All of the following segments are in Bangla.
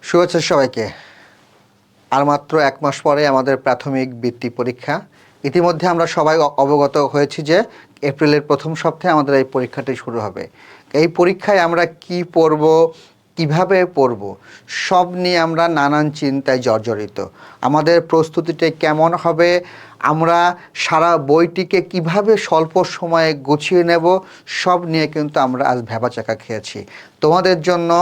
শুভেচ্ছা সবাইকে। আর মাত্র 1 মাস পরে আমাদের প্রাথমিক বৃত্তি পরীক্ষা। ইতিমধ্যে আমরা সবাই অবগত হয়েছি যে এপ্রিলের প্রথম সপ্তাহে আমাদের এই পরীক্ষাটি শুরু হবে। এই পরীক্ষায় আমরা কি পড়ব, কিভাবে পড়ব, সব নিয়ে আমরা নানান চিন্তায় জর্জরিত। আমাদের প্রস্তুতিটা কেমন হবে, আমরা সারা বইটিকে কিভাবে স্বল্প সময়ে গুছিয়ে নেব, সব নিয়ে কিন্তু আমরা আজ ভ্যাবাচ্যাকা খেয়েছি। তোমাদের জন্য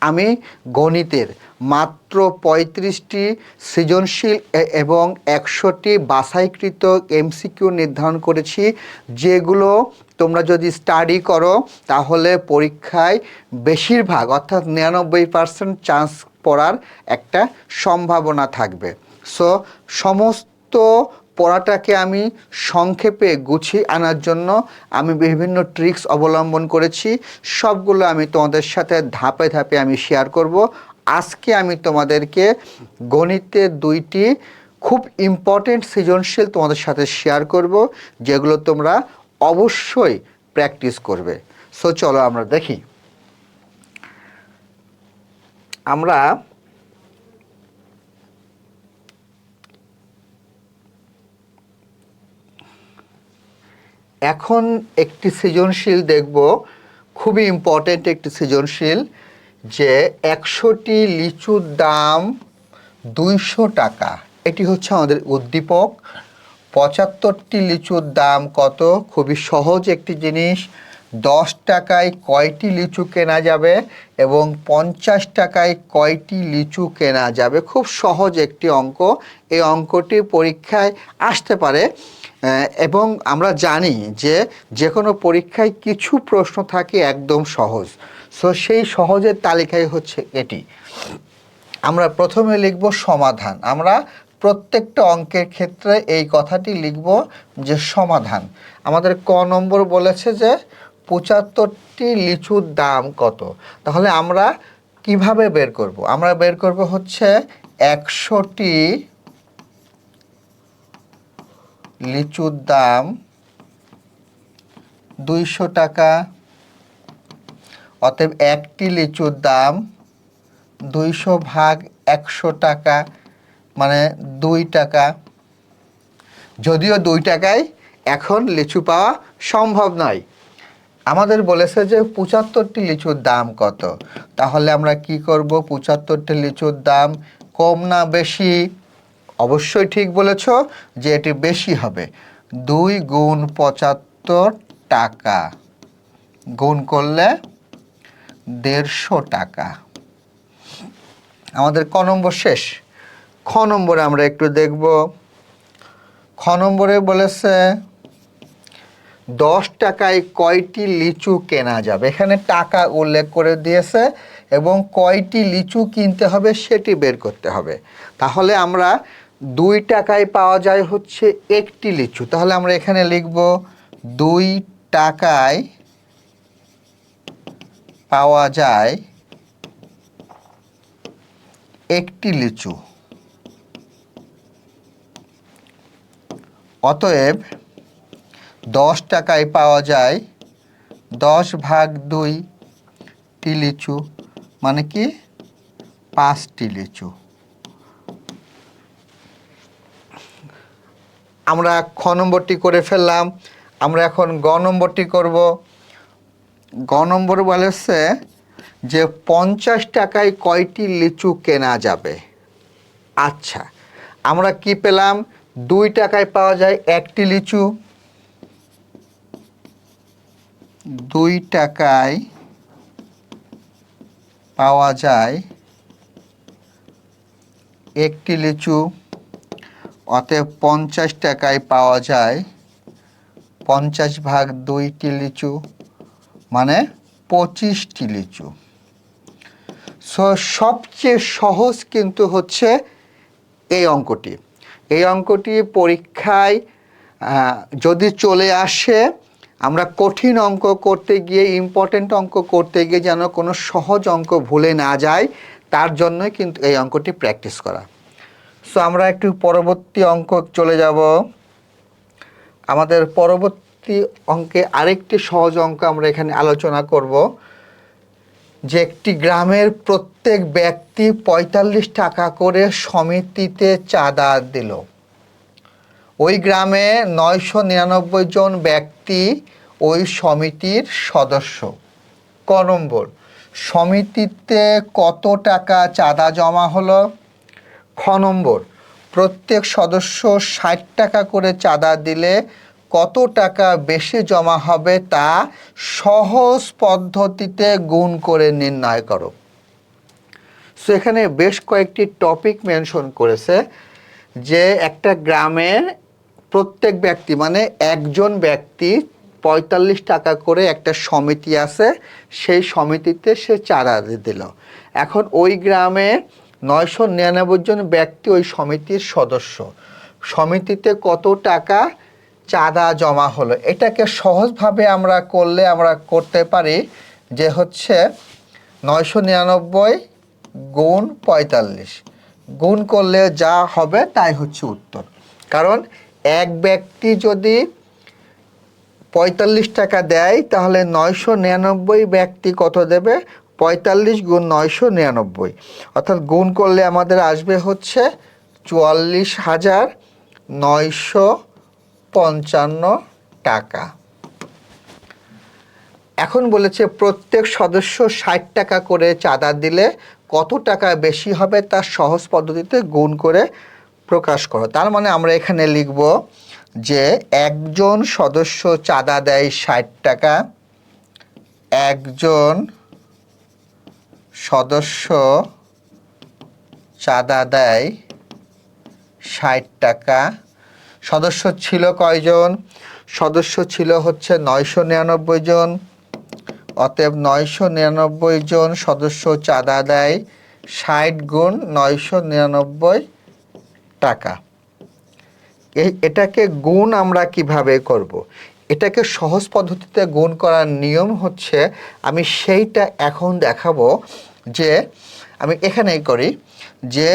আমি গণিতের মাত্র 35টি সৃজনশীল এবং 100টি বাছাইকৃত এমসিকিউ নির্ধারণ করেছি, যেগুলো তোমরা যদি স্টাডি করো তাহলে পরীক্ষায় বেশিরভাগ অর্থাৎ 99% চান্স পড়ার একটা সম্ভাবনা থাকবে। সো সমস্ত পড়াটাকে আমি সংক্ষেপে গুছিয়ে আনার জন্য আমি বিভিন্ন ট্রিক্স অবলম্বন করেছি। সবগুলো আমি তোমাদের সাথে ধাপে ধাপে আমি শেয়ার করব। আজকে আমি তোমাদেরকে গণিতের 2টি খুব ইম্পর্টেন্ট সৃজনশীল তোমাদের সাথে শেয়ার করব, যেগুলো তোমরা অবশ্যই প্র্যাকটিস করবে। সো চলো আমরা দেখি। আমরা এখন একটি সৃজনশীল দেখব, খুবই ইম্পর্টেন্ট একটি সৃজনশীল, যে 100টি লিচুর দাম 200 টাকা। এটি হচ্ছে আমাদের উদ্দীপক। 75টি লিচুর দাম কত? খুবই সহজ একটি জিনিস। 10 টাকায় কয়টি লিচু কেনা যাবে এবং 50 টাকায় কয়টি লিচু কেনা যাবে? খুব সহজ একটি অঙ্ক। এই অঙ্কটি পরীক্ষায় আসতে পারে এবং আমরা জানি যে যে কোনো পরীক্ষায় কিছু প্রশ্ন থাকে একদম সহজ। সো সেই সহজের তালিকায় হচ্ছে এটি। আমরা প্রথমে লিখব সমাধান। আমরা প্রত্যেকটা অঙ্কের ক্ষেত্রে এই কথাটি লিখব যে সমাধান। আমাদের ক নম্বর বলেছে যে 75টি লিচুর দাম কত। তাহলে আমরা কিভাবে বের করব? আমরা বের করব হচ্ছে 100টি লিচুর দাম 200 টাকা, অতএব একটি লিচুর দাম 200 ভাগ 100 টাকা মানে 2 টাকা। যদিও 2 টাকায় এখন লিচু পাওয়া সম্ভব নয়। আমাদের বলেছে যে 75টি লিচুর দাম কত। তাহলে আমরা কি করব? 75টি লিচুর দাম কম না বেশি? অবশ্যই ঠিক বলেছ যে এটি বেশি হবে। 2 গুণ 75 টাকা গুণ করলে 150 টাকা। আমাদের ক নম্বর শেষ। খ নম্বরে আমরা একটু দেখব। খ নম্বরে বলেছে 10 টাকায় কয়টি লিচু কেনা যাবে। এখানে টাকা উল্লেখ করে দিয়েছে এবং কয়টি লিচু কিনতে হবে সেটি বের করতে হবে। তাহলে আমরা 2 টাকায় পাওয়া যায় হচ্ছে একটি লিচু। তাহলে আমরা এখানে লিখব 2 টাকায় পাওয়া যায় একটি লিচু। অতএব 10 টাকায় পাওয়া যায় 10 ভাগ 2টি লিচু মানে কি 5টি লিচু। আমরা খ নম্বরটি করে ফেললাম। আমরা এখন গ নম্বরটি করব। গ নম্বর বলেছে যে 50 টাকায় কয়টি লিচু কেনা যাবে। আচ্ছা, আমরা কি পেলাম? 2 টাকায় পাওয়া যায় একটি লিচু। 2 টাকায় পাওয়া যায় একটি লিচু। অতএব 50 টাকায় পাওয়া যায় 50 ভাগ 2টি লিচু মানে 25টি লিচু। সো সবচেয়ে সহজ কিন্তু হচ্ছে এই অঙ্কটি। এই অঙ্কটি পরীক্ষায় যদি চলে আসে, আমরা কঠিন অঙ্ক করতে গিয়ে, ইম্পর্টেন্ট অঙ্ক করতে গিয়ে যেন কোনো সহজ অঙ্ক ভুলে না যায়, তার জন্যই কিন্তু এই অঙ্কটি প্র্যাকটিস করা। সো আমরা একটু পরবর্তী অঙ্ক চলে যাব। আমাদের পরবর্তী অঙ্কে আরেকটি সহজ অঙ্ক আমরা এখানে আলোচনা করব। যে একটি গ্রামের প্রত্যেক ব্যক্তি ৪৫ টাকা করে সমিতিতে চাঁদা দিল। ওই গ্রামে ৯৯৯ জন ব্যক্তি ওই সমিতির সদস্য। ক নম্বর, সমিতিতে কত টাকা চাঁদা জমা হলো? খ নম্বর, প্রত্যেক সদস্য ৬০ টাকা করে চাঁদা দিলে কত টাকা বেশি জমা হবে তা সহজ পদ্ধতিতে গুণ করে নির্ণয় করো। সো এখানে বেশ কয়েকটি টপিক মেনশন করেছে যে একটা গ্রামের প্রত্যেক ব্যক্তি মানে একজন ব্যক্তি ৪৫ টাকা করে একটা সমিতি আছে, সেই সমিতিতে সে চাঁদা দিল। এখন ওই গ্রামে ৯৯৯ জন ব্যক্তি ওই সমিতির সদস্য। সমিতিতে কত টাকা চাঁদা জমা হলো, এটাকে সহজভাবে আমরা করলে আমরা করতে পারি যে হচ্ছে ৯৯৯ গুণ ৪৫ গুণ করলে যা হবে তাই হচ্ছে উত্তর। কারণ এক ব্যক্তি যদি ৪৫ টাকা দেয় তাহলে ৯৯৯ ব্যক্তি কত দেবে? ৪৫ গুণ ৯৯৯, অর্থাৎ গুণ করলে আমাদের আসবে হচ্ছে ৪৪,৯৫৫ টাকা। এখন বলেছে প্রত্যেক সদস্য ৬০ টাকা করে চাঁদা দিলে কত টাকা বেশি হবে তার সহজ পদ্ধতিতে গুণ করে প্রকাশ করো। তার মানে আমরা এখানে লিখব যে একজন সদস্য চাঁদা দেয় ৬০ টাকা, একজন সদস্য চাঁদা দেয় ৬০ টাকা। সদস্য ছিল কয়জন? সদস্য ছিল হচ্ছে ৯৯৯ জন। অতএব ৯৯৯ জন সদস্য চাঁদা দেয় ৬০ গুণ ৯৯৯ টাকা। এটাকে গুণ আমরা কিভাবে করব? এটাকে সহজ পদ্ধতিতে গুণ করার নিয়ম হচ্ছে, আমি সেইটা এখন দেখাবো। যে আমি এখানেই করি যে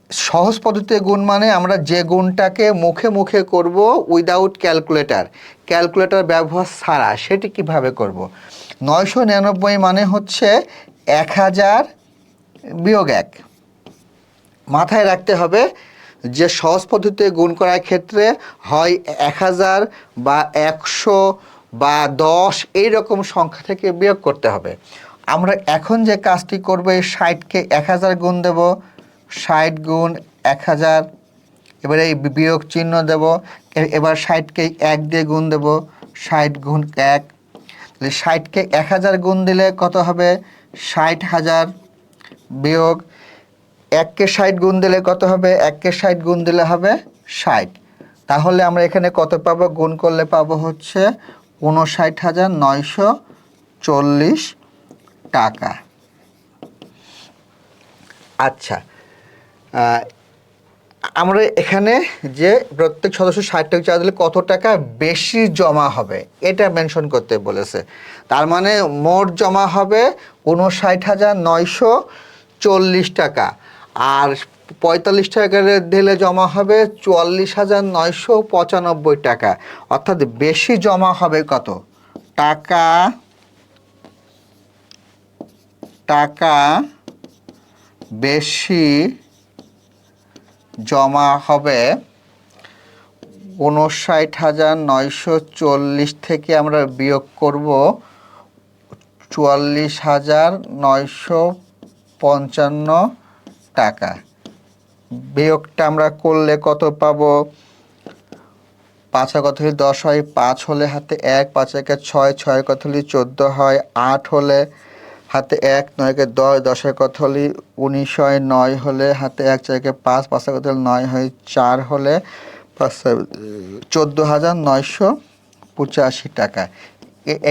সহজ পদ্ধতিতে গুণ মানে আমরা যে গুণটাকে মুখে মুখে করব উইদাউট ক্যালকুলেটর ব্যবহার ছাড়া, সেটি কিভাবে করব? ৯৯৯ মানে হচ্ছে ১০০০ বিয়োগ ১। মাথায় রাখতে হবে যে সহজ পদ্ধতিতে গুণ করার ক্ষেত্রে হয় ১০০০ বা ১০০ বা ১০ এইরকম সংখ্যা থেকে বিয়োগ করতে হবে। আমরা এখন যে কাজটি করব, এই ৬০কে ১০০০ গুণ দেব, ৬০ গুণ ১০০০, এবারে এই বিয়োগ চিহ্ন দেব, এবার ৬০কে ১ দিয়ে গুণ দেব, ৬০ গুণ ১। ৬০কে ১০০০ গুণ দিলে কত হবে? ৬০,০০০ বিয়োগ ১কে ৬০ গুণ দিলে কত হবে? ১কে ৬০ গুণ দিলে হবে ৬০। তাহলে আমরা এখানে কত পাবো? গুণ করলে পাবো হচ্ছে ৫৯,৯৪০ টাকা। আচ্ছা, আমরা এখানে যে প্রত্যেক সদস্য ৬০ টাকা চাঁদা দিলে কত টাকা বেশি জমা হবে এটা মেনশন করতে বলেছে। তার মানে মোট জমা হবে ৫৯,৯৪০ টাকা, আর ৪৫ টাকা দিলে জমা হবে ৪৪,৯৯৫ টাকা। অর্থাৎ বেশি জমা হবে কত টাকা? টাকা বেশি জমা হবে ৫৯,৯৪০ থেকে আমরা বিয়োগ করব ৪৪,৯৫৫ টাকা। বিয়োগটা আমরা করলে কত পাবো? ৫ কত হলে ১০ হয়, ৫ হলে হাতে ১, ৫ একে ৬, ৬ কত হলে ১৪ হয়, ৮ হলে হাতে ১, ৯কে ১০, ১০ কত হলে ১৯ হয়, ৯ হলে হাতে ১, ৪কে ৫, ৫ কত হলে ৯ হয়, ৪ হলে ১৪,৯৮৫ টাকা।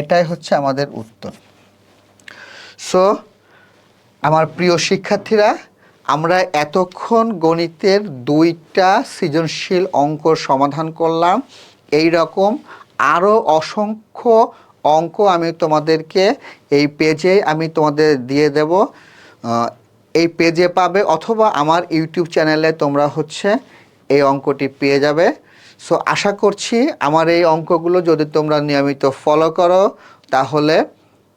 এটাই হচ্ছে আমাদের উত্তর। সো আমার প্রিয় শিক্ষার্থীরা, আমরা এতক্ষণ গণিতের ২টা সৃজনশীল অঙ্ক সমাধান করলাম। এই রকম আরও অসংখ্য অঙ্ক আমি তোমাদেরকে এই পেজে আমি তোমাদের দিয়ে দেব। এই পেজে পাবে অথবা আমার ইউটিউব চ্যানেলে তোমরা হচ্ছে এই অঙ্কটি পেয়ে যাবে। সো আশা করছি আমার এই অঙ্কগুলো যদি তোমরা নিয়মিত ফলো করো তাহলে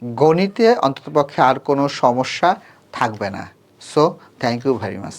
গণিতে অন্ততপক্ষে আর কোনো সমস্যা থাকবে না। So thank you very much.